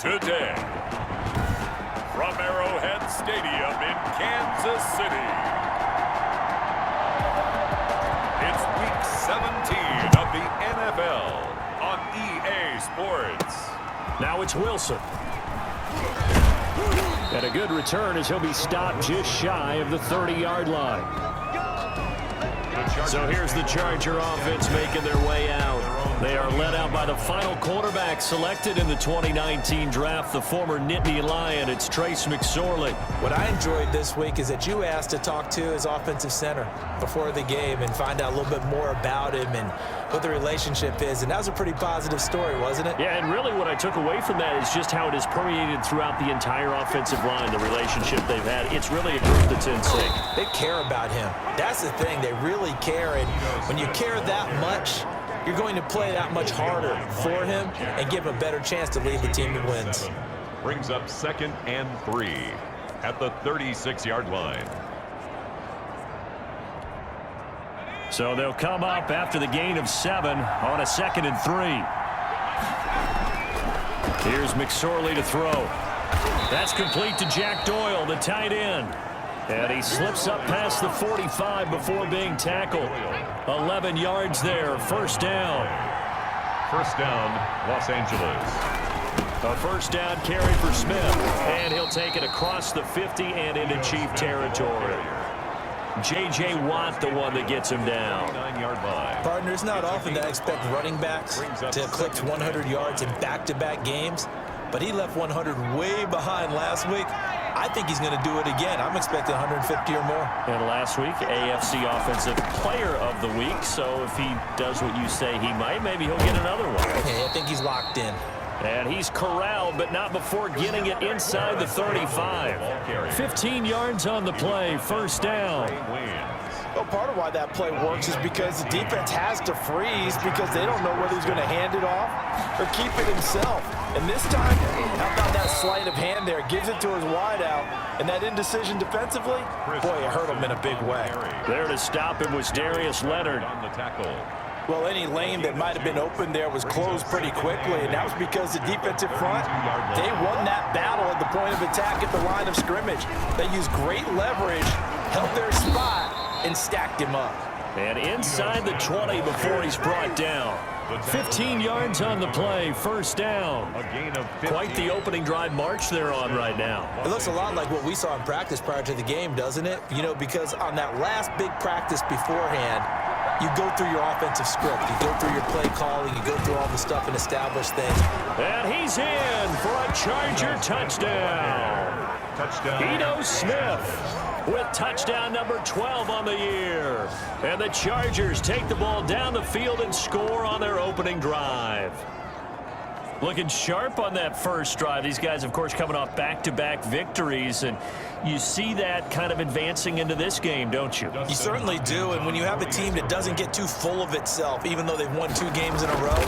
today. From Arrowhead Stadium in Kansas City, it's Week 17 of the NFL on EA Sports. Now it's Wilson. And a good return as he'll be stopped just shy of the 30-yard line. So here's the Charger offense making their way out. They are led out by the final quarterback selected in the 2019 draft, the former Nittany Lion. It's McSorley. What I enjoyed this week is that you asked to talk to his offensive center before the game and find out a little bit more about him and what the relationship is. And that was a pretty positive story, wasn't it? Yeah, and really what I took away from that is just how it has permeated throughout the entire offensive line, the relationship they've had. It's really a group that's in sync. They care about him. That's the thing. They really care. And when you care that much, you're going to play that much harder for him and give him a better chance to lead the team to wins. Brings up 2nd and 3 at the 36-yard line. So they'll come up after the gain of 7 on a 2nd and 3. Here's McSorley to throw. That's complete to Jack Doyle, the tight end. And he slips up past the 45 before being tackled. 11 yards there, first down. First down, Los Angeles. A first down carry for Smith. And he'll take it across the 50 and into Chief territory. J.J. Watt, the one that gets him down. 9-yard line. Partner, it's not often that I expect running backs to eclipse 100 yards in back-to-back games, but he left 100 way behind last week. I think he's going to do it again. I'm expecting 150 or more. And last week, AFC Offensive Player of the Week. So if he does what you say he might, maybe he'll get another one. Yeah, I think he's locked in. And he's corralled, but not before getting it inside the 35. 15 yards on the play, first down. Well, part of why that play works is because the defense has to freeze because they don't know whether he's going to hand it off or keep it himself. And this time, how about that sleight of hand there? Gives it to his wideout. And that indecision defensively, boy, it hurt him in a big way. There to stop him was Darius Leonard. On the tackle. Well, any lane that might have been open there was closed pretty quickly, and that was because the defensive front, they won that battle at the point of attack at the line of scrimmage. They used great leverage, held their spot, and stacked him up. And inside the 20 before he's brought down. 15 yards on the play, first down. Quite the opening drive march they're on right now. It looks a lot like what we saw in practice prior to the game, doesn't it? You know, because on that last big practice beforehand, you go through your offensive script. You go through your play calling. You go through all the stuff and establish things. And he's in for a Charger touchdown. Ito Smith with touchdown number 12 on the year. And the Chargers take the ball down the field and score on their opening drive. Looking sharp on that first drive. These guys, of course, coming off back-to-back victories, and you see that kind of advancing into this game, don't you? You certainly do, and when you have a team that doesn't get too full of itself, even though they've won 2 games in a row,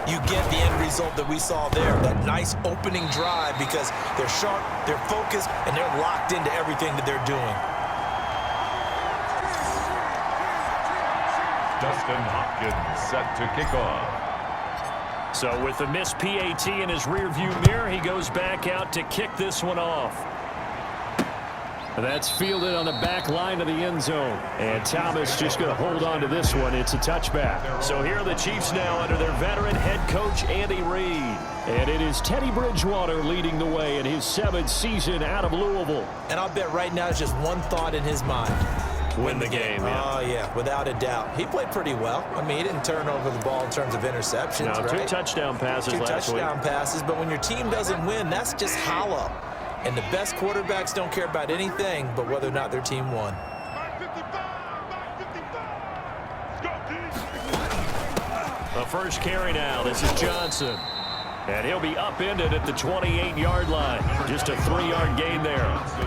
you get the end result that we saw there, that nice opening drive, because they're sharp, they're focused, and they're locked into everything that they're doing. Dustin Hopkins set to kick off. So with the missed PAT in his rearview mirror, he goes back out to kick this one off. That's fielded on the back line of the end zone. And Thomas just going to hold on to this one. It's a touchback. So here are the Chiefs now under their veteran head coach, Andy Reid. And it is Teddy Bridgewater leading the way in his 7th season out of Louisville. And I'll bet right now there's just one thought in his mind. Win the game. Yeah. Oh, yeah, without a doubt. He played pretty well. I mean, he didn't turn over the ball in terms of interceptions, no, right? 2 touchdown passes last week. 2 touchdown passes, but when your team doesn't win, that's just hollow. And the best quarterbacks don't care about anything but whether or not their team won. The first carry now. This is Johnson. And he'll be upended at the 28-yard line. Just a 3-yard gain there.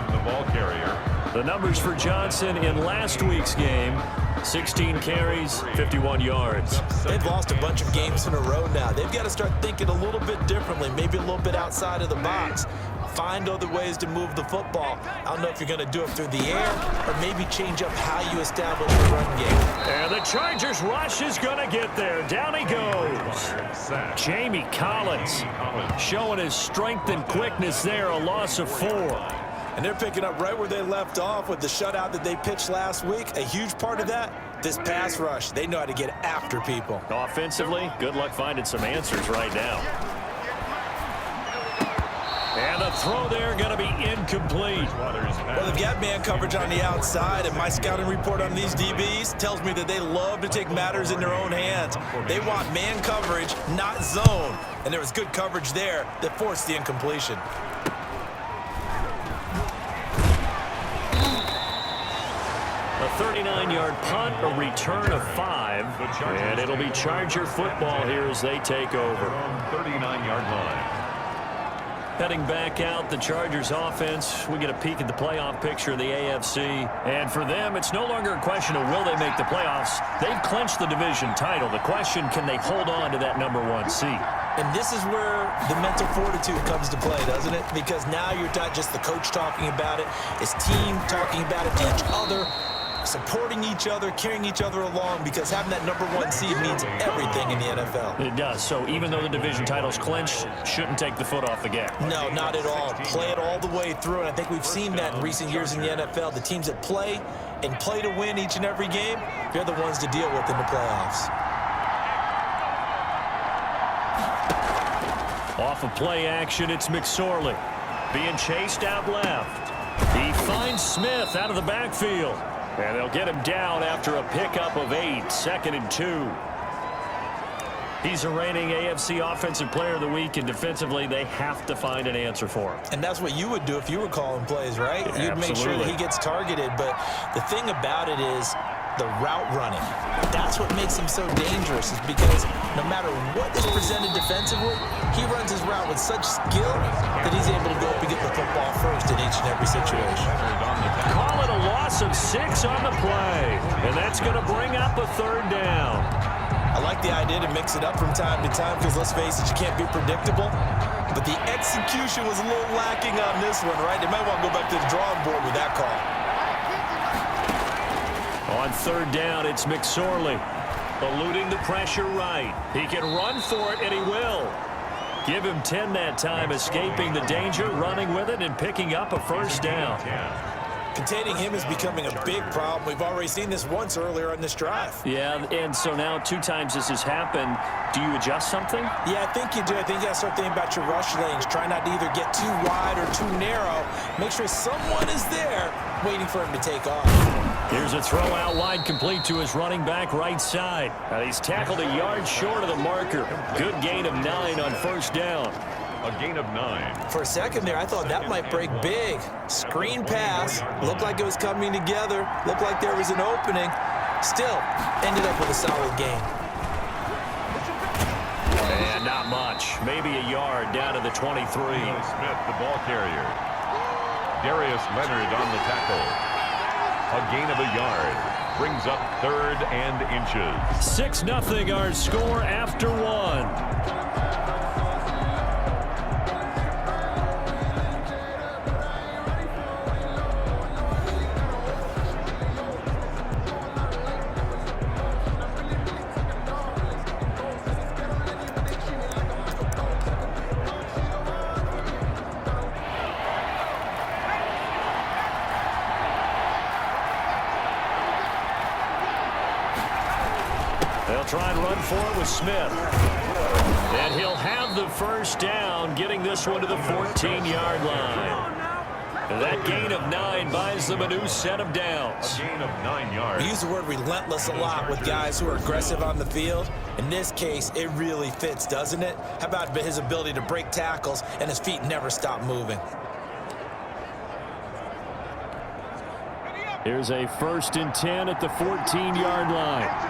The ball carrier. The numbers for Johnson in last week's game, 16 carries, 51 yards. They've lost a bunch of games in a row now. They've got to start thinking a little bit differently, maybe a little bit outside of the box. Find other ways to move the football. I don't know if you're going to do it through the air or maybe change up how you establish the run game. And the Chargers rush is going to get there. Down he goes. Jamie Collins showing his strength and quickness there, a loss of 4. And they're picking up right where they left off with the shutout that they pitched last week. A huge part of that, this pass rush. They know how to get after people. Offensively, good luck finding some answers right now. And the throw there going to be incomplete. Well, they've got man coverage on the outside, and my scouting report on these DBs tells me that they love to take matters in their own hands. They want man coverage, not zone. And there was good coverage there that forced the incompletion. A 39-yard punt, a return of 5, and it'll be Charger football here as they take over. 39-yard line. Heading back out, the Chargers offense, we get a peek at the playoff picture of the AFC. And for them, it's no longer a question of will they make the playoffs. They've clinched the division title. The question, can they hold on to that #1 seed? And this is where the mental fortitude comes to play, doesn't it? Because now you're not just the coach talking about it. It's team talking about it to each other, supporting each other, carrying each other along, because having that #1 seed means everything in the NFL. It does. So even though the division title's clinched, shouldn't take the foot off the gas. No, not at all. Play it all the way through, and I think we've seen that in recent years in the NFL. The teams that play and play to win each and every game, they're the ones to deal with in the playoffs. Off of play action, it's McSorley being chased out left. He finds Smith out of the backfield. And they'll get him down after a pickup of 8, 2nd and 2. He's a reigning AFC Offensive Player of the Week, and defensively, they have to find an answer for him. And that's what you would do if you were calling plays, right? Yeah, you'd make sure that he gets targeted. But the thing about it is the route running. That's what makes him so dangerous, is because no matter what is presented defensively, he runs his route with such skill that he's able to go up and get the football first in each and every situation. Call it a loss of 6 on the play, and that's going to bring up a 3rd down. I like the idea to mix it up from time to time because, let's face it, you can't be predictable. But the execution was a little lacking on this one, right? They might want to go back to the drawing board with that call. On 3rd down, it's McSorley, eluding the pressure right. He can run for it, and he will. Give him 10 that time, escaping the danger, running with it, and picking up a 1st down. Containing him is becoming a big problem. We've already seen this once earlier on this drive. Yeah, and so now 2 times this has happened. Do you adjust something? Yeah, I think you do. I think you got to start thinking about your rush lanes. Try not to either get too wide or too narrow. Make sure someone is there waiting for him to take off. Here's a throw out wide, complete to his running back right side. He's tackled a yard short of the marker. Good gain of 9 on 1st down. A gain of 9. For a second there, I thought that might break big. Screen pass. Looked like it was coming together. Looked like there was an opening. Still, ended up with a solid gain. And not much. Maybe a yard down to the 23. Smith, the ball carrier. Darius Leonard on the tackle. A gain of a yard. Brings up 3rd and inches. 6-0 our score after 1. They'll try and run for it with Smith. And he'll have the 1st down, getting this one to the 14-yard line. That gain of 9 buys them a new set of downs. A gain of 9 yards. We use the word relentless a lot with guys who are aggressive on the field. In this case, it really fits, doesn't it? How about his ability to break tackles and his feet never stop moving? Here's a 1st and 10 at the 14-yard line.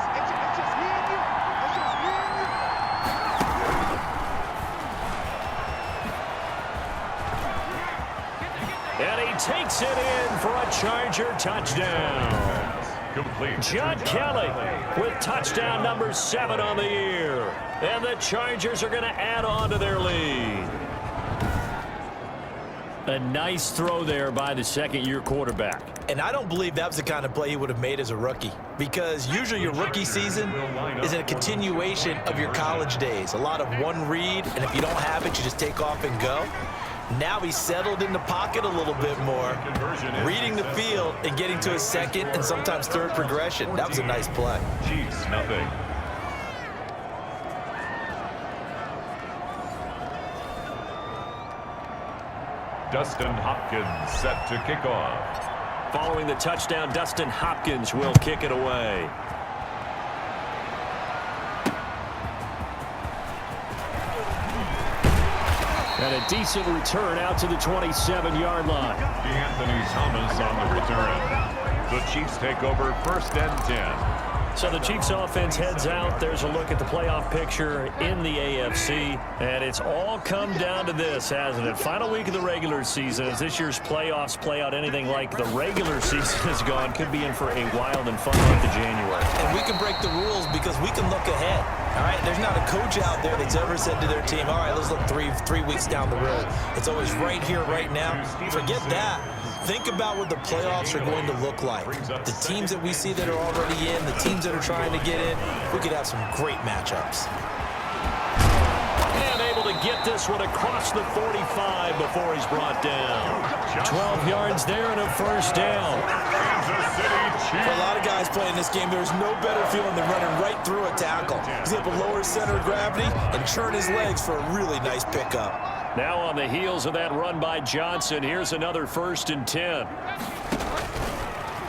And he takes it in for a Charger touchdown. Complete. John Kelly with touchdown number 7 on the year. And the Chargers are going to add on to their lead. A nice throw there by the second-year quarterback. And I don't believe that was the kind of play he would have made as a rookie, because usually your rookie season is a continuation of your college days. A lot of one read, and if you don't have it, you just take off and go. Now he's settled in the pocket a little bit more, reading the field and getting to his second and sometimes third progression. That was a nice play. Chiefs, nothing. Dustin Hopkins set to kick off. Following the touchdown, Dustin Hopkins will kick it away. And a decent return out to the 27-yard line. D'Anthony Thomas on the return. The Chiefs take over 1st and 10. So the Chiefs offense heads out. There's a look at the playoff picture in the AFC. And it's all come down to this, hasn't it? Final week of the regular season. As this year's playoffs play out anything like the regular season has gone, could be in for a wild and fun month of January. And we can break the rules because we can look ahead. All right, there's not a coach out there that's ever said to their team, all right, let's look three weeks down the road. It's always right here, right now. Forget that. Think about what the playoffs are going to look like. The teams that we see that are already in, the teams that are trying to get in, we could have some great matchups. And able to get this one across the 45 before he's brought down. 12 yards there and a first down. For a lot of guys playing this game, there's no better feeling than running right through a tackle. He's able to lower his center of gravity and churn his legs for a really nice pickup. Now on the heels of that run by Johnson, here's another 1st and 10.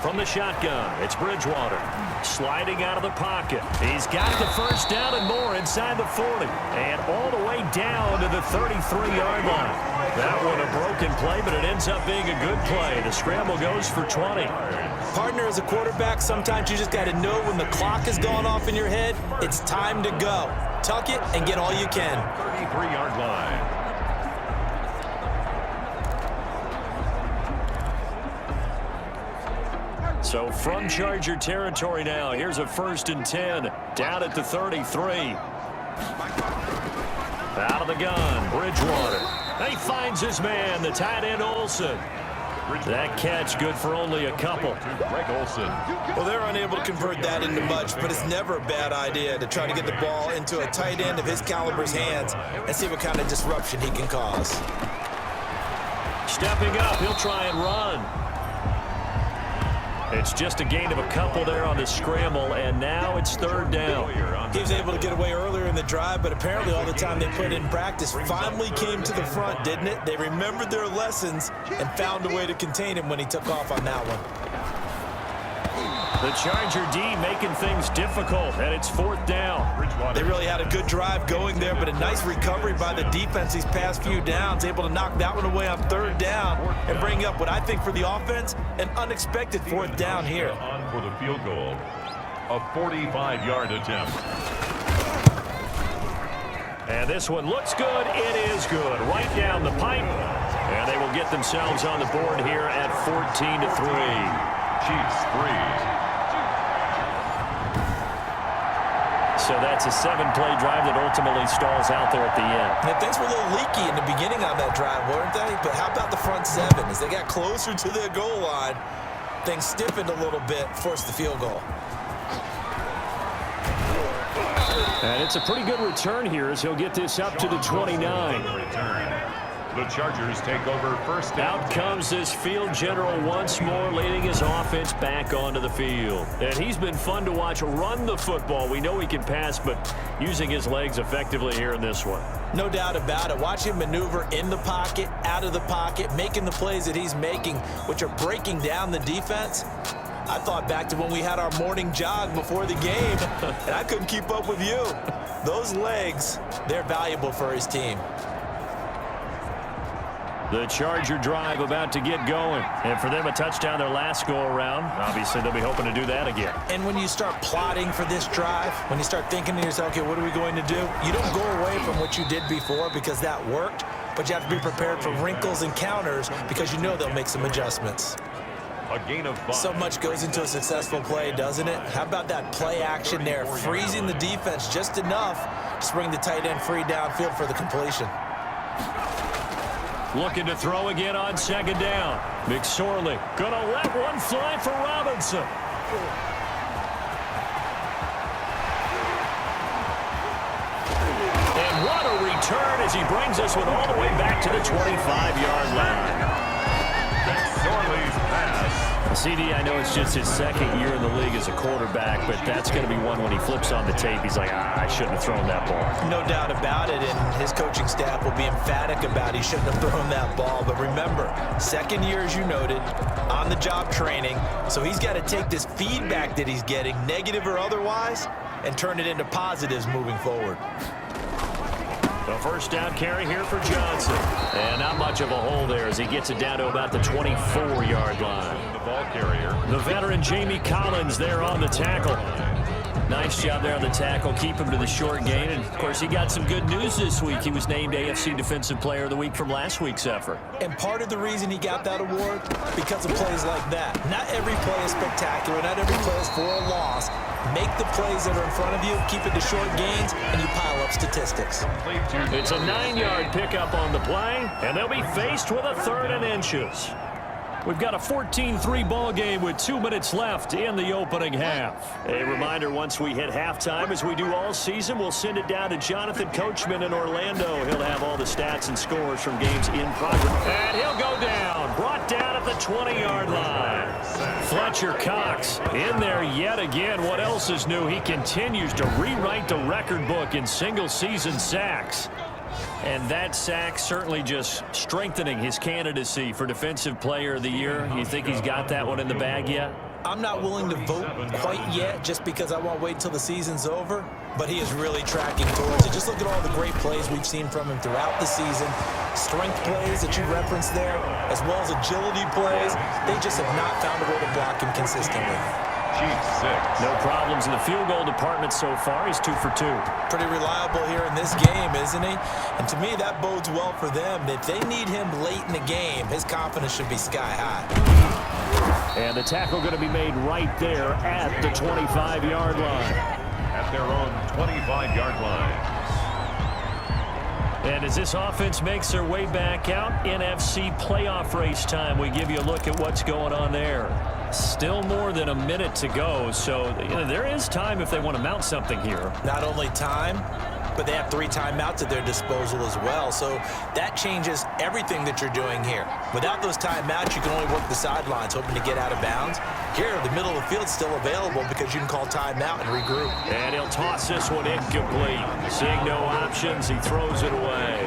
From the shotgun, it's Bridgewater. Sliding out of the pocket. He's got the first down and more inside the 40. And all the way down to the 33-yard line. That one a broken play, but it ends up being a good play. The scramble goes for 20. Partner, as a quarterback, sometimes you just got to know when the clock has gone off in your head, it's time to go. Tuck it and get all you can. 33-yard line. So from Charger territory now, here's a 1st and 10 down at the 33. Out of the gun, Bridgewater. He finds his man, the tight end Olsen. That catch good for only a couple. Greg Olsen. Well, they're unable to convert that into much, but it's never a bad idea to try to get the ball into a tight end of his caliber's hands and see what kind of disruption he can cause. Stepping up, he'll try and run. It's just a gain of a couple there on the scramble, and now it's 3rd down. He was able to get away earlier in the drive, but apparently all the time they put in practice finally came to the front, didn't it? They remembered their lessons and found a way to contain him when he took off on that one. The Charger D making things difficult, and it's 4th down. They really had a good drive going there, but a nice recovery by the defense these past few downs, able to knock that one away on 3rd down and bring up what I think for the offense, an unexpected 4th down here. On for the field goal, a 45-yard attempt. And this one looks good. It is good. Right down the pipe. And they will get themselves on the board here at 14-3. Chiefs 3. So that's a 7-play drive that ultimately stalls out there at the end. Yeah, things were a little leaky in the beginning on that drive, weren't they? But how about the front 7? As they got closer to their goal line, things stiffened a little bit, forced the field goal. And it's a pretty good return here as he'll get this up to the 29. The Chargers take over 1st down. Out comes this field general once more, leading his offense back onto the field. And he's been fun to watch run the football. We know he can pass, but using his legs effectively here in this one. No doubt about it. Watch him maneuver in the pocket, out of the pocket, making the plays that he's making, which are breaking down the defense. I thought back to when we had our morning jog before the game, and I couldn't keep up with you. Those legs, they're valuable for his team. The Charger drive about to get going. And for them, a touchdown their last go-around. Obviously, they'll be hoping to do that again. And when you start plotting for this drive, when you start thinking to yourself, okay, what are we going to do? You don't go away from what you did before because that worked, but you have to be prepared for wrinkles and counters because you know they'll make some adjustments. A gain of 5. So much goes into a successful play, doesn't it? How about that play action there, freezing the defense just enough to bring the tight end free downfield for the completion. Looking to throw again on second down. McSorley gonna let one fly for Robinson. And what a return as he brings us with all the way back to the 25-yard line. McSorley's pass. CD, I know it's just his second year in the league as a quarterback, but that's going to be one when he flips on the tape. He's like, I shouldn't have thrown that ball. No doubt about it, and his coaching staff will be emphatic about he shouldn't have thrown that ball. But remember, second year, as you noted, on-the-job training, so he's got to take this feedback that he's getting, negative or otherwise, and turn it into positives moving forward. The first down carry here for Johnson. And not much of a hole there as he gets it down to about the 24-yard line. The ball carrier. The veteran Jamie Collins there on the tackle. Nice job there on the tackle. Keep him to the short gain. And, of course, he got some good news this week. He was named AFC Defensive Player of the Week from last week's effort. And part of the reason he got that award, because of plays like that. Not every play is spectacular. Not every play is for a loss. Make the plays that are in front of you, keep it to short gains, and you pile up statistics. It's a 9-yard pickup on the play, and they'll be faced with a 3rd and inches. We've got a 14-3 ball game with 2 minutes left in the opening half. A reminder, once we hit halftime, as we do all season, we'll send it down to Jonathan Coachman in Orlando. He'll have all the stats and scores from games in progress. And he'll go down, brought down at the 20-yard line. Fletcher Cox in there yet again. What else is new? He continues to rewrite the record book in single-season sacks. And that sack certainly just strengthening his candidacy for Defensive Player of the Year. You think he's got that one in the bag yet? I'm not willing to vote quite yet just because I won't wait until the season's over, but he is really tracking towards it. Just look at all the great plays we've seen from him throughout the season. Strength plays that you referenced there, as well as agility plays. They just have not found a way to block him consistently. No problems in the field goal department so far. He's 2 for 2. Pretty reliable here in this game, isn't he? And to me, that bodes well for them. If they need him late in the game, his confidence should be sky high. And the tackle going to be made right there at the 25-yard line. At their own 25-yard line. And as this offense makes their way back out, NFC playoff race time, we give you a look at what's going on there. Still more than a minute to go, so there is time if they want to mount something here. Not only time, but they have 3 timeouts at their disposal as well, so that changes everything that you're doing here. Without those timeouts, you can only work the sidelines, hoping to get out of bounds. Here, the middle of the field's still available because you can call timeout and regroup. And he'll toss this one incomplete. Seeing no options, he throws it away.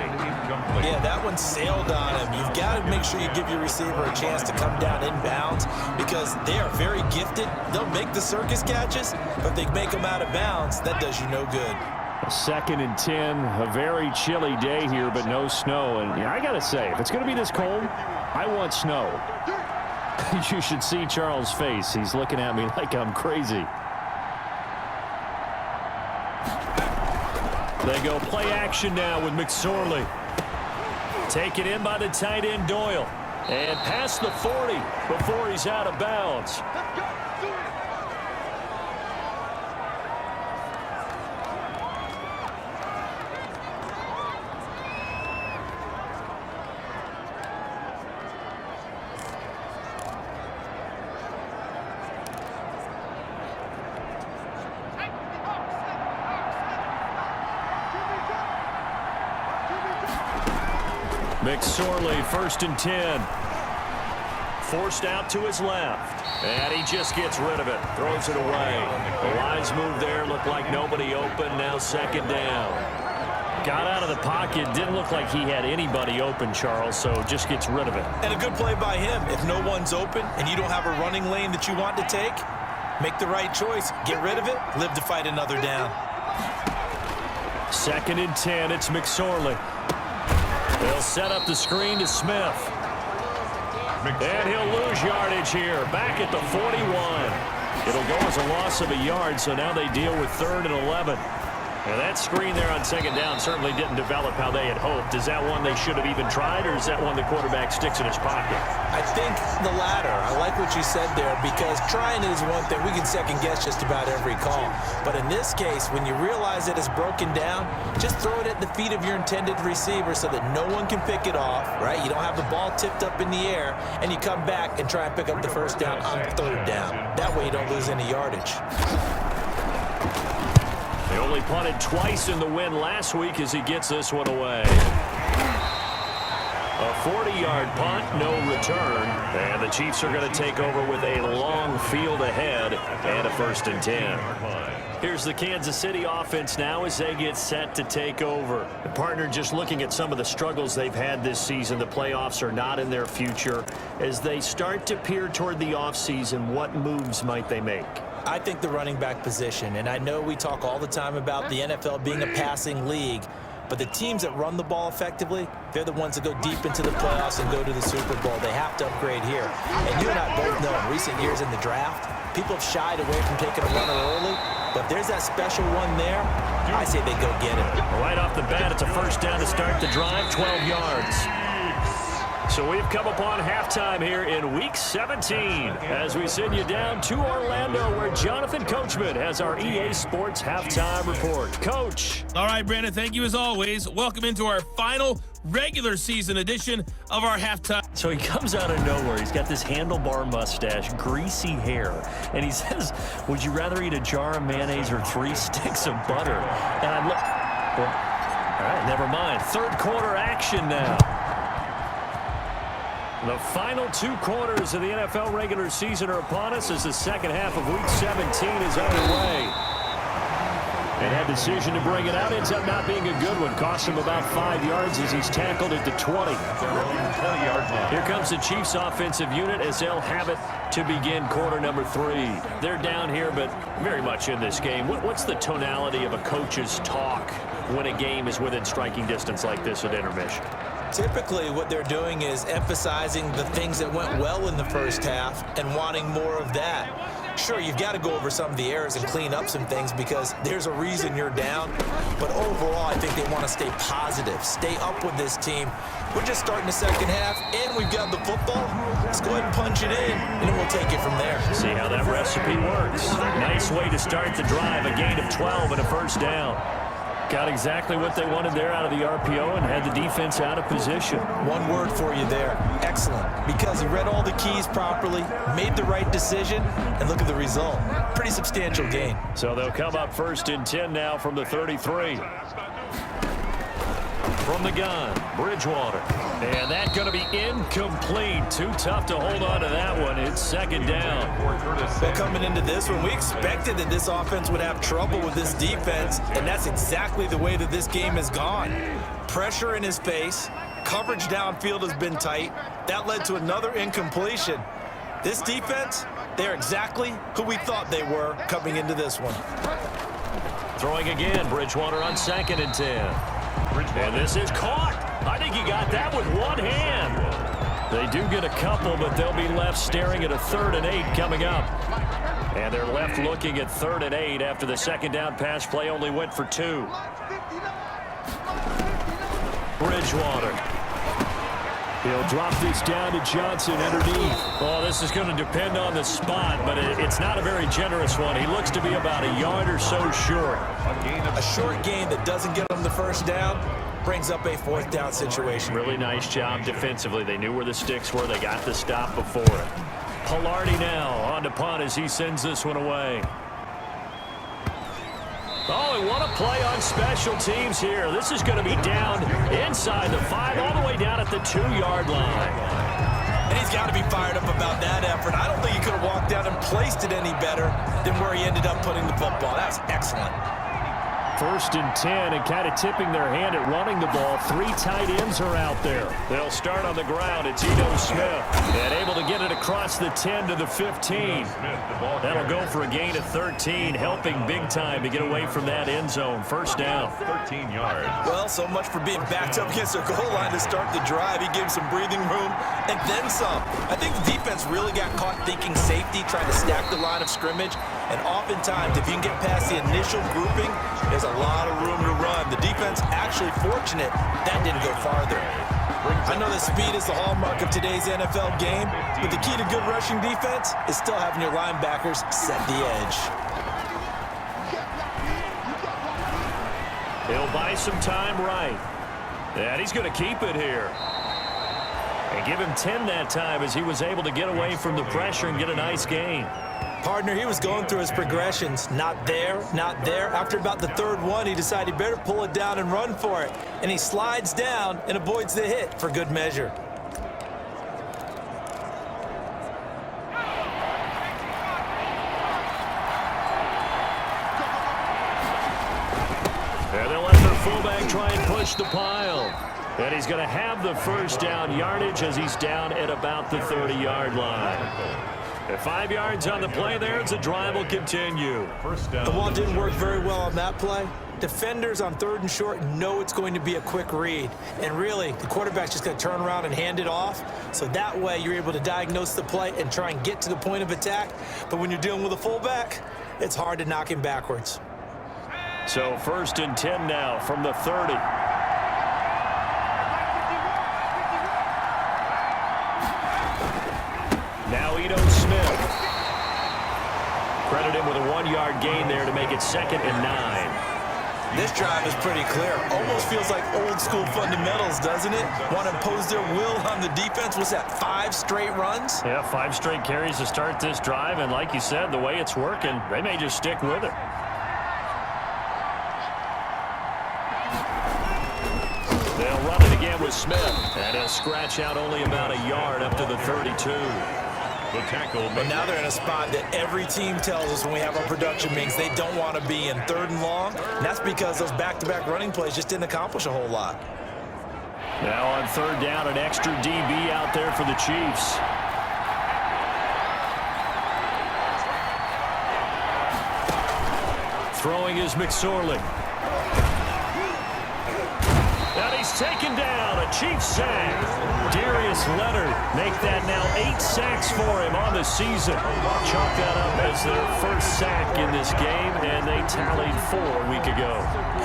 Yeah, that one sailed on him. You've got to make sure you give your receiver a chance to come down inbounds because they are very gifted. They'll make the circus catches, but they make them out of bounds. That does you no good. 2nd and 10, a very chilly day here, but no snow. And I got to say, if it's going to be this cold, I want snow. You should see Charles' face. He's looking at me like I'm crazy. They go play action now with McSorley. Taken in by the tight end Doyle. And past the 40 before he's out of bounds. McSorley, 1st and 10. Forced out to his left. And he just gets rid of it. Throws it away. The wise move there. Looked like nobody open. Now 2nd down. Got out of the pocket. Didn't look like he had anybody open, Charles, so just gets rid of it. And a good play by him. If no one's open and you don't have a running lane that you want to take, make the right choice. Get rid of it. Live to fight another down. 2nd and 10. It's McSorley. They'll set up the screen to Smith. And he'll lose yardage here. Back at the 41. It'll go as a loss of a yard, so now they deal with 3rd and 11. Now that screen there on second down certainly didn't develop how they had hoped. Is that one they should have even tried, or is that one the quarterback sticks in his pocket? I think the latter. I like what you said there, because trying is one thing. We can second guess just about every call. But in this case, when you realize that it's broken down, just throw it at the feet of your intended receiver so that no one can pick it off, right? You don't have the ball tipped up in the air, and you come back and try and pick up the first down on third down. That way you don't lose any yardage. They only punted twice in the win last week as he gets this one away. A 40-yard punt, no return. And the Chiefs are going to take over with a long field ahead and a 1st and 10. Here's the Kansas City offense now as they get set to take over. The partner, just looking at some of the struggles they've had this season, the playoffs are not in their future. As they start to peer toward the offseason, what moves might they make? I think the running back position, and I know we talk all the time about the NFL being a passing league, but the teams that run the ball effectively, they're the ones that go deep into the playoffs and go to the Super Bowl. They have to upgrade here. And you and I both know in recent years in the draft, people have shied away from taking a runner early, but if there's that special one there, I say they go get it. Right off the bat, it's a 1st down to start the drive, 12 yards. So we've come upon halftime here in Week 17 as we send you down to Orlando, where Jonathan Coachman has our EA Sports Halftime Report. Coach. All right, Brandon, thank you as always. Welcome into our final regular season edition of our halftime. So he comes out of nowhere. He's got this handlebar mustache, greasy hair, and he says, would you rather eat a jar of mayonnaise or 3 sticks of butter? And I look, well, all right, never mind. 3rd quarter action now. The final 2 quarters of the NFL regular season are upon us as the second half of Week 17 is underway. And that decision to bring it out ends up not being a good one. Cost him about 5 yards as he's tackled at the 20. Here comes the Chiefs offensive unit as they'll have it to begin quarter number 3. They're down here, but very much in this game. What's the tonality of a coach's talk when a game is within striking distance like this at intermission? Typically, what they're doing is emphasizing the things that went well in the first half and wanting more of that. Sure, you've got to go over some of the errors and clean up some things because there's a reason you're down. But overall, I think they want to stay positive, stay up with this team. We're just starting the second half, and we've got the football. Let's go ahead and punch it in, and then we'll take it from there. See how that recipe works. Nice way to start the drive, a gain of 12 and a 1st down. Got exactly what they wanted there out of the RPO and had the defense out of position. One word for you there, excellent, because he read all the keys properly, made the right decision, and look at the result. Pretty substantial gain. So they'll come up 1st and 10 now from the 33. From the gun, Bridgewater. And that's going to be incomplete. Too tough to hold on to that one. It's 2nd down. Well, coming into this one, we expected that this offense would have trouble with this defense, and that's exactly the way that this game has gone. Pressure in his face. Coverage downfield has been tight. That led to another incompletion. This defense, they're exactly who we thought they were coming into this one. Throwing again, Bridgewater on 2nd and 10. And this is caught. I think he got that with one hand. They do get a couple, but they'll be left staring at a 3rd and 8 coming up. And they're left looking at 3rd and 8 after the 2nd down pass play only went for 2. Bridgewater. He'll drop this down to Johnson underneath. Oh, this is going to depend on the spot, but it's not a very generous one. He looks to be about a yard or so short. A short gain that doesn't get him the 1st down brings up a 4th down situation. Really nice job defensively. They knew where the sticks were. They got the stop before it. Pilardi now on to punt as he sends this one away. Oh, and what a play on special teams here. This is going to be down inside the 5, all the way down at the 2-yard line. And he's got to be fired up about that effort. I don't think he could have walked down and placed it any better than where he ended up putting the football. That's excellent. 1st and 10, and kind of tipping their hand at running the ball. 3 tight ends are out there. They'll start on the ground. It's Ito Smith, and able to get it across the 10 to the 15. That'll go for a gain of 13, helping big time to get away from that end zone. 1st down. 13 yards. Well, so much for being backed up against their goal line to start the drive. He gave some breathing room and then some. I think the defense really got caught thinking safety, trying to stack the line of scrimmage, And oftentimes, if you can get past the initial grouping, there's a lot of room to run. The defense actually fortunate that didn't go farther. I know that speed is the hallmark of today's NFL game, but the key to good rushing defense is still having your linebackers set the edge. He'll buy some time right. And he's going to keep it here. And give him 10 that time as he was able to get away from the pressure and get a nice gain. Partner, he was going through his progressions. Not there, not there. After about the third one, he decided he better pull it down and run for it. And he slides down and avoids the hit for good measure. And they'll let their fullback try and push the pile. And he's going to have the first down yardage as he's down at about the 30-yard line. At 5 yards on the play there, the drive will continue. The ball didn't work very well on that play. Defenders on 3rd and short know it's going to be a quick read. And really, the quarterback's just going to turn around and hand it off. So that way, you're able to diagnose the play and try and get to the point of attack. But when you're dealing with a fullback, it's hard to knock him backwards. So 1st and 10 now from the 30. Now Smith. Credit him with a 1-yard gain there to make it 2nd and 9. This drive is pretty clear. Almost feels like old school fundamentals, doesn't it? Want to impose their will on the defense. What's that, 5 straight runs? Yeah, 5 straight carries to start this drive. And like you said, the way it's working, they may just stick with it. They'll run it again with Smith. And he'll scratch out only about a yard up to the 32. The tackle. But now they're in a spot that every team tells us when we have our production meetings they don't want to be in, 3rd and long. And that's because those back-to-back running plays just didn't accomplish a whole lot. Now on 3rd down, an extra DB out there for the Chiefs. Throwing is McSorley. And he's taken down, a Chiefs sack. Darius Leonard make that now 8 sacks for him on the season. Chalk that up as their first sack in this game, and they tallied 4 a week ago.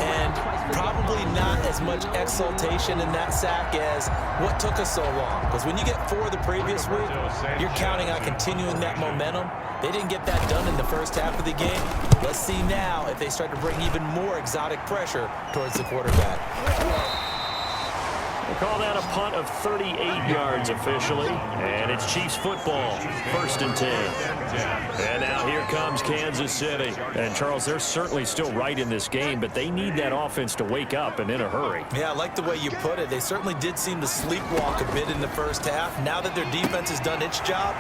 And probably not as much exultation in that sack as what took us so long. Because when you get 4 the previous week, you're counting on continuing that momentum. They didn't get that done in the first half of the game. Let's see now if they start to bring even more exotic pressure towards the quarterback. We'll call that a punt of 38 yards officially. And it's Chiefs football, 1st and 10. And now here comes Kansas City. And Charles, they're certainly still right in this game, but they need that offense to wake up and in a hurry. Yeah, I like the way you put it. They certainly did seem to sleepwalk a bit in the first half. Now that their defense has done its job,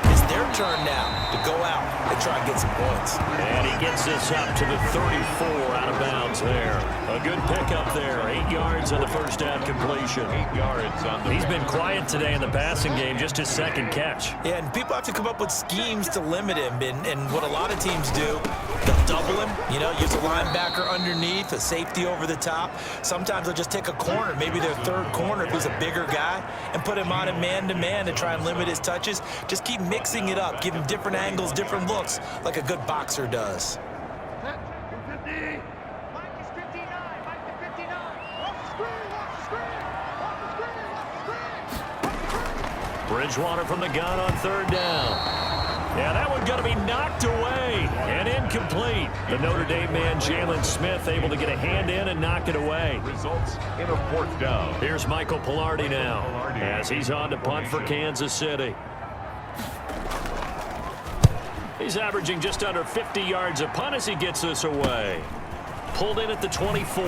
it's their turn now to go out and try and get some points. And he gets this up to the 34 out of bounds there. A good pickup there. 8 yards on the first down completion. 8 yards on the He's been quiet today in the passing game, just his 2nd catch. Yeah, and people have to come up with schemes to limit him. And what a lot of teams do, they'll double him, use a linebacker underneath, a safety over the top. Sometimes they'll just take a corner, maybe their 3rd corner if he's a bigger guy, and put him on him man-to-man to try and limit his touches. Just keep mixing it up, give him different angles, different looks, like a good boxer does. Bridgewater from the gun on 3rd down. Yeah, that one going to be knocked away and incomplete. The Notre Dame man, Jalen Smith, able to get a hand in and knock it away. Results in a 4th down. Here's Michael Pilardi now as he's on to punt for Kansas City. He's averaging just under 50 yards a punt as he gets this away. Pulled in at the 24.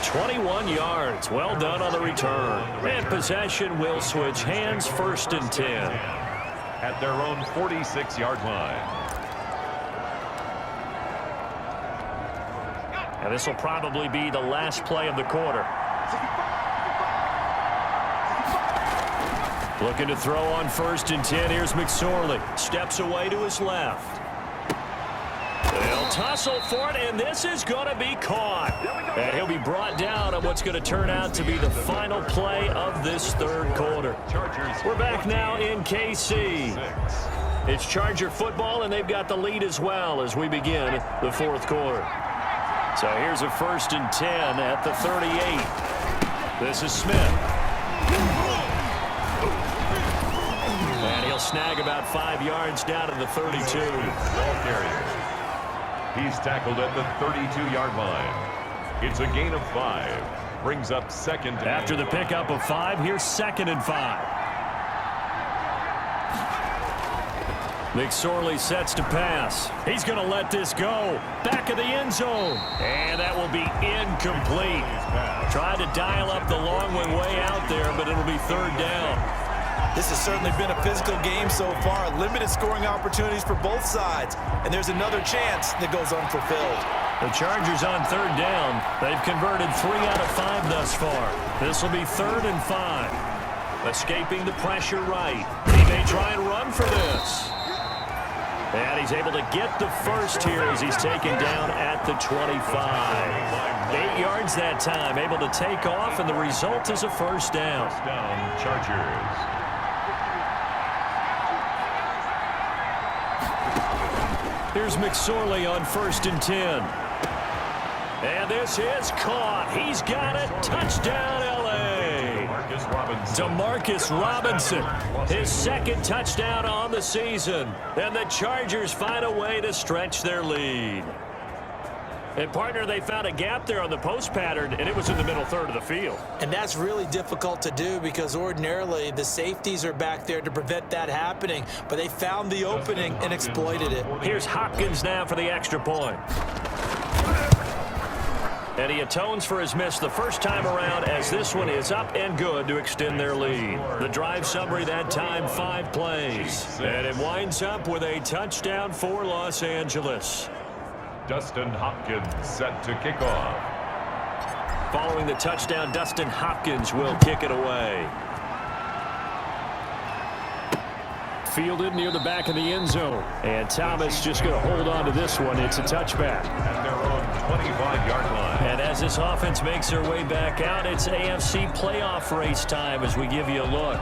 21 yards. Well done on the return. And possession will switch hands, 1st and 10. At their own 46-yard line. And this will probably be the last play of the quarter. Looking to throw on 1st and 10. Here's McSorley. Steps away to his left. They'll tussle for it, and this is going to be caught. And he'll be brought down on what's going to turn out to be the final play of this 3rd quarter. We're back now in KC. It's Charger football, and they've got the lead as well as we begin the fourth quarter. So here's a 1st and 10 at the 38. This is Smith. And he'll snag about 5 yards down to the 32. Ball carrier. He's tackled at the 32-yard line. It's a gain of 5. Brings up 2nd. After the pickup of 5, here's 2nd and 5. McSorley sets to pass. He's going to let this go. Back of the end zone. And that will be incomplete. Tried to dial up the long one way out there, but it'll be 3rd down. This has certainly been a physical game so far. Limited scoring opportunities for both sides. And there's another chance that goes unfulfilled. The Chargers on 3rd down. They've converted 3 out of 5 thus far. This will be 3rd and 5. Escaping the pressure right. He may try and run for this. And he's able to get the first here as he's taken down at the 25. 8 yards that time, able to take off, and the result is a 1st down. First down, Chargers. Here's McSorley on 1st and 10. And this is caught. He's got it. Touchdown, L.A. Demarcus Robinson, his 2nd touchdown on the season. And the Chargers find a way to stretch their lead. And, partner, they found a gap there on the post pattern, and it was in the middle 3rd of the field. And that's really difficult to do because ordinarily the safeties are back there to prevent that happening. But they found the opening and exploited it. Here's Hopkins now for the extra point. And he atones for his miss the first time around as this one is up and good to extend their lead. The drive summary that time, 5 plays. And it winds up with a touchdown for Los Angeles. Dustin Hopkins set to kick off. Following the touchdown, Dustin Hopkins will kick it away. Fielded near the back of the end zone. And Thomas just going to hold on to this one. It's a touchback. At their own 25-yard line. And as this offense makes their way back out, it's AFC playoff race time as we give you a look.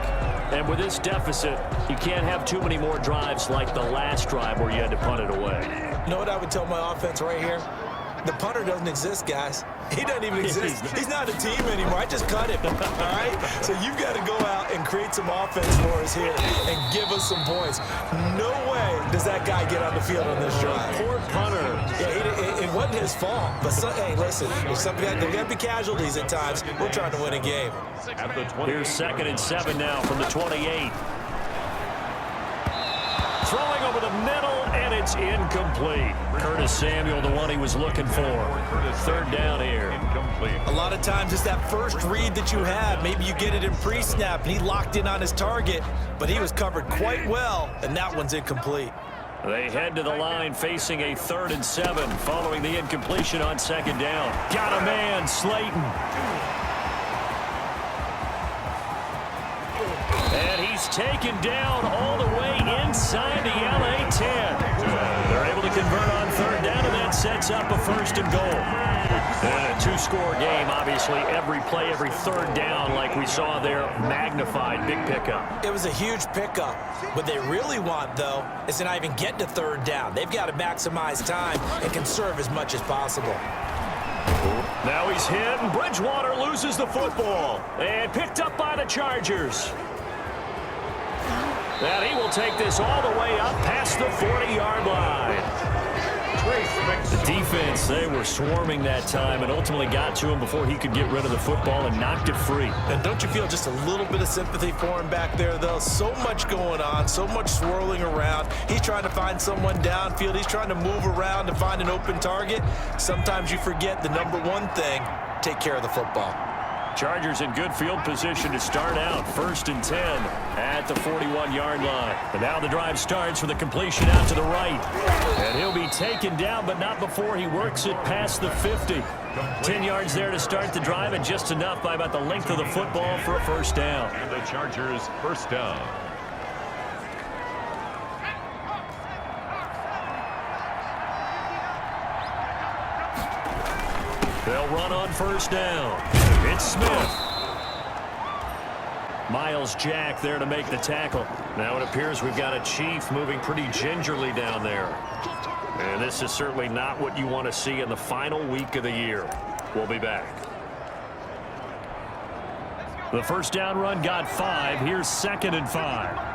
And with this deficit, you can't have too many more drives like the last drive where you had to punt it away. You know what I would tell my offense right here? The punter doesn't exist, guys. He doesn't even exist. He's not a team anymore. I just cut him, all right? So you've got to go out and create some offense for us here and give us some points. No way does that guy get on the field on this drive. Poor punter. Yeah, it wasn't his fault. But, hey, listen, there's got to be casualties at times. We're trying to win a game. At the 20. Here's 2nd and 7 now from the 28. Throwing over the middle, and it's incomplete. Curtis Samuel, the one he was looking for. 3rd down here. Incomplete. A lot of times it's that first read that you have. Maybe you get it in pre-snap, and he locked in on his target, but he was covered quite well, and that one's incomplete. They head to the line facing a 3rd and 7 following the incompletion on 2nd down. Got a man, Slayton. And he's taken down all the way inside the LA 10. They're able to convert on 3rd down, and that sets up a 1st and goal. And a 2-score game, obviously, every play, every 3rd down, like we saw there, magnified, big pickup. It was a huge pickup. What they really want, though, is to not even get to 3rd down. They've got to maximize time and conserve as much as possible. Now he's hit, and Bridgewater loses the football. And picked up by the Chargers. And he will take this all the way up past the 40-yard line. The defense, they were swarming that time and ultimately got to him before he could get rid of the football and knocked it free. And don't you feel just a little bit of sympathy for him back there, though? So much going on, so much swirling around. He's trying to find someone downfield. He's trying to move around to find an open target. Sometimes you forget the number one thing, take care of the football. Chargers in good field position to start out. 1st and 10 at the 41-yard line. And now the drive starts with a completion out to the right. And he'll be taken down, but not before he works it past the 50. 10 yards there to start the drive, and just enough by about the length of the football for a 1st down. And the Chargers 1st down. They'll run on 1st down. It's Smith. Miles Jack there to make the tackle. Now it appears we've got a Chief moving pretty gingerly down there. And this is certainly not what you want to see in the final week of the year. We'll be back. The first down run got 5. Here's 2nd and 5.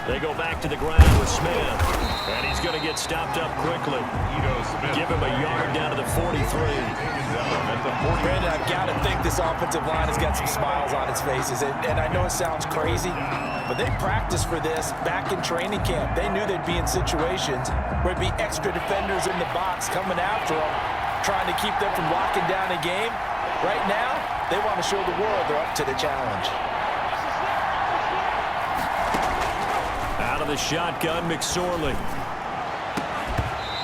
They go back to the ground with Smith. And he's going to get stopped up quickly. Give him a yard down to the 43. Brandon, I've got to think this offensive line has got some smiles on its faces. And I know it sounds crazy, but they practiced for this back in training camp. They knew they'd be in situations where there'd be extra defenders in the box coming after them, trying to keep them from locking down a game. Right now, they want to show the world they're up to the challenge. Out of the shotgun, McSorley.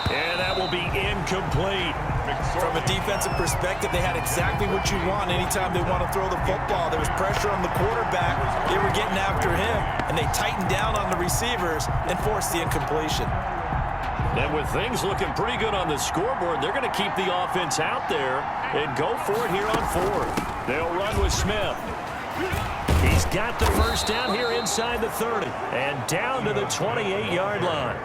And that will be incomplete. From a defensive perspective, they had exactly what you want anytime they want to throw the football. There was pressure on the quarterback. They were getting after him, and they tightened down on the receivers and forced the incompletion. And with things looking pretty good on the scoreboard, they're going to keep the offense out there and go for it here on 4th. They'll run with Smith. He's got the first down here inside the 30 and down to the 28-yard line.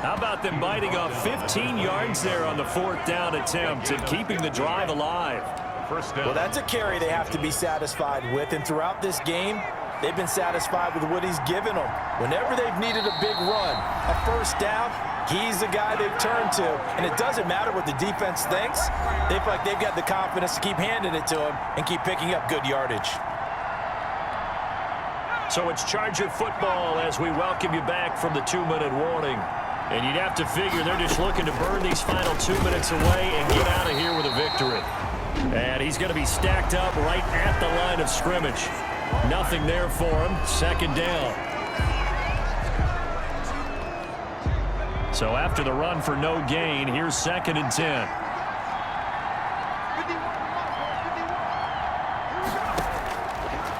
How about them biting off 15 yards there on the 4th down attempt and keeping the drive alive? First down. Well, that's a carry they have to be satisfied with, and throughout this game, they've been satisfied with what he's given them. Whenever they've needed a big run, a first down, he's the guy they've turned to, and it doesn't matter what the defense thinks. They feel like they've got the confidence to keep handing it to him and keep picking up good yardage. So it's Charger football as we welcome you back from the 2-minute warning. And you'd have to figure they're just looking to burn these final 2 minutes away and get out of here with a victory. And he's going to be stacked up right at the line of scrimmage. Nothing there for him. 2nd down. So after the run for no gain, here's 2nd and 10.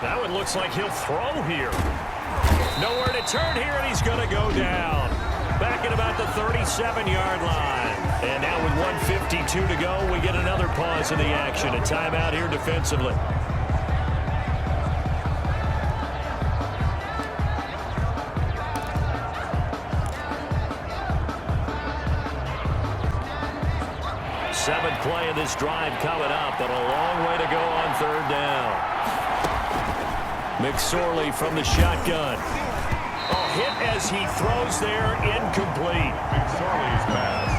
That one looks like he'll throw here. Nowhere to turn here, and he's going to go down. Back at about the 37-yard line. And now with 1:52 to go, we get another pause in the action. A timeout here defensively. Seventh play of this drive coming up, but a long way to go on 3rd down. McSorley from the shotgun. Hit as he throws there, incomplete. McSorley's pass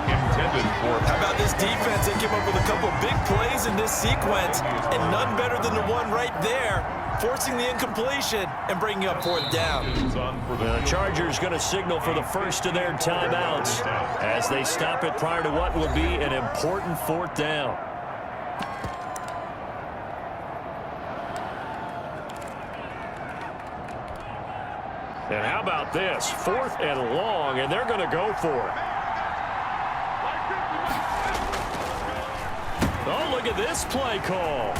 intended for. How about this defense? They came up with a couple big plays in this sequence, and none better than the one right there, forcing the incompletion and bringing up 4th down. The Chargers going to signal for the first of their timeouts as they stop it prior to what will be an important 4th down. And how about this? 4th and long, and they're going to go for it. Oh, look at this play call.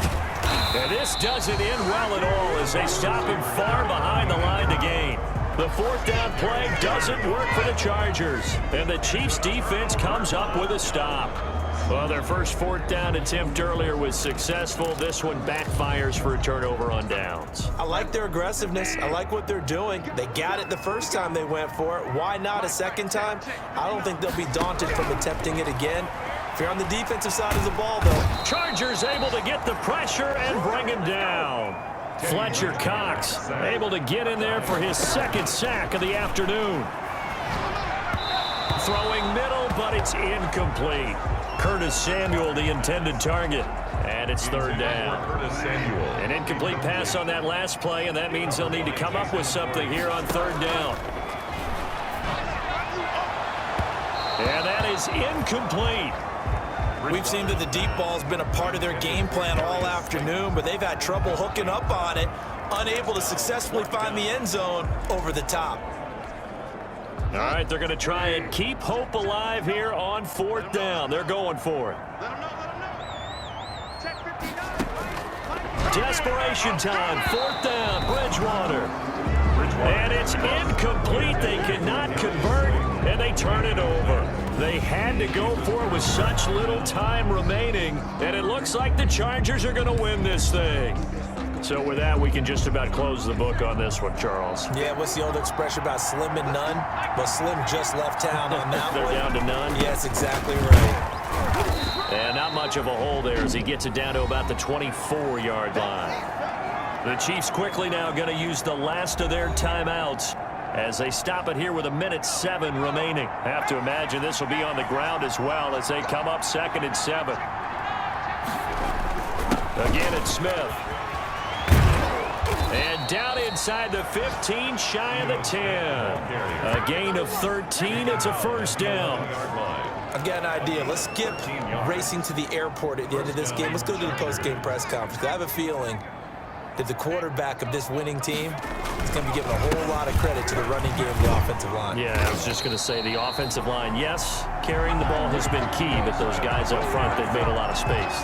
And this doesn't end well at all as they stop him far behind the line to gain. The 4th down play doesn't work for the Chargers, and the Chiefs defense comes up with a stop. Well, their first 4th down attempt earlier was successful. This one backfires for a turnover on downs. I like their aggressiveness. I like what they're doing. They got it the first time they went for it. Why not a second time? I don't think they'll be daunted from attempting it again. If you're on the defensive side of the ball, though. Chargers able to get the pressure and bring him down. Fletcher Cox able to get in there for his 2nd sack of the afternoon. Throwing middle, but it's incomplete. Curtis Samuel, the intended target. And it's 3rd down. An incomplete pass on that last play, and that means they'll need to come up with something here on 3rd down. And that is incomplete. We've seen that the deep ball's been a part of their game plan all afternoon, but they've had trouble hooking up on it, unable to successfully find the end zone over the top. All right, they're going to try and keep hope alive here on 4th down. They're going for it. Desperation time. 4th down, Bridgewater. And it's incomplete. They cannot convert, and they turn it over. They had to go for it with such little time remaining, and it looks like the Chargers are going to win this thing. So with that, we can just about close the book on this one, Charles. Yeah, what's the old expression about slim and none? Well, Slim just left town on that They're one. down to none? Yes, exactly right. And not much of a hole there as he gets it down to about the 24-yard line. The Chiefs quickly now going to use the last of their timeouts as they stop it here with 1:07 remaining. Have to imagine this will be on the ground as well as they come up 2nd and 7. Again, it's Smith. And down inside the 15, shy of the 10. A gain of 13. It's a first down. I've got an idea. Let's skip racing to the airport at the end of this game. Let's go to the post-game press conference. I have a feeling that the quarterback of this winning team is going to be given a whole lot of credit to the running game of the offensive line. Yeah, I was just going to say the offensive line, yes, carrying the ball has been key, but those guys up front, they've made a lot of space.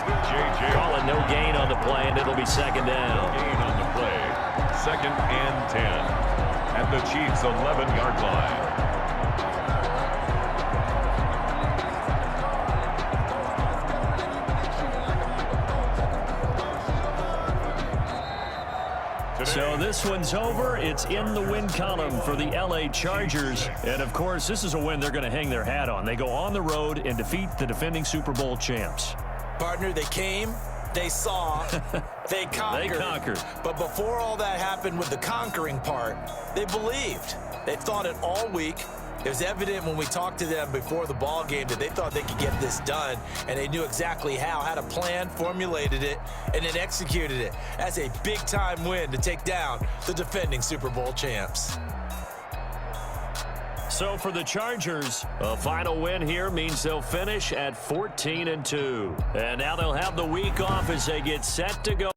Call it no gain on the play, and it'll be 2nd down. No gain on the play. 2nd and 10 at the Chiefs' 11-yard line. So this one's over. It's in the win column for the LA Chargers. And, of course, this is a win they're going to hang their hat on. They go on the road and defeat the defending Super Bowl champs. Partner, they came, they saw, they conquered. They conquered. But before all that happened with the conquering part, they believed. They thought it all week. It was evident when we talked to them before the ball game that they thought they could get this done, and they knew exactly how, had a plan, formulated it, and then executed it. That's a big-time win to take down the defending Super Bowl champs. So for the Chargers, a final win here means they'll finish at 14-2. And now they'll have the week off as they get set to go.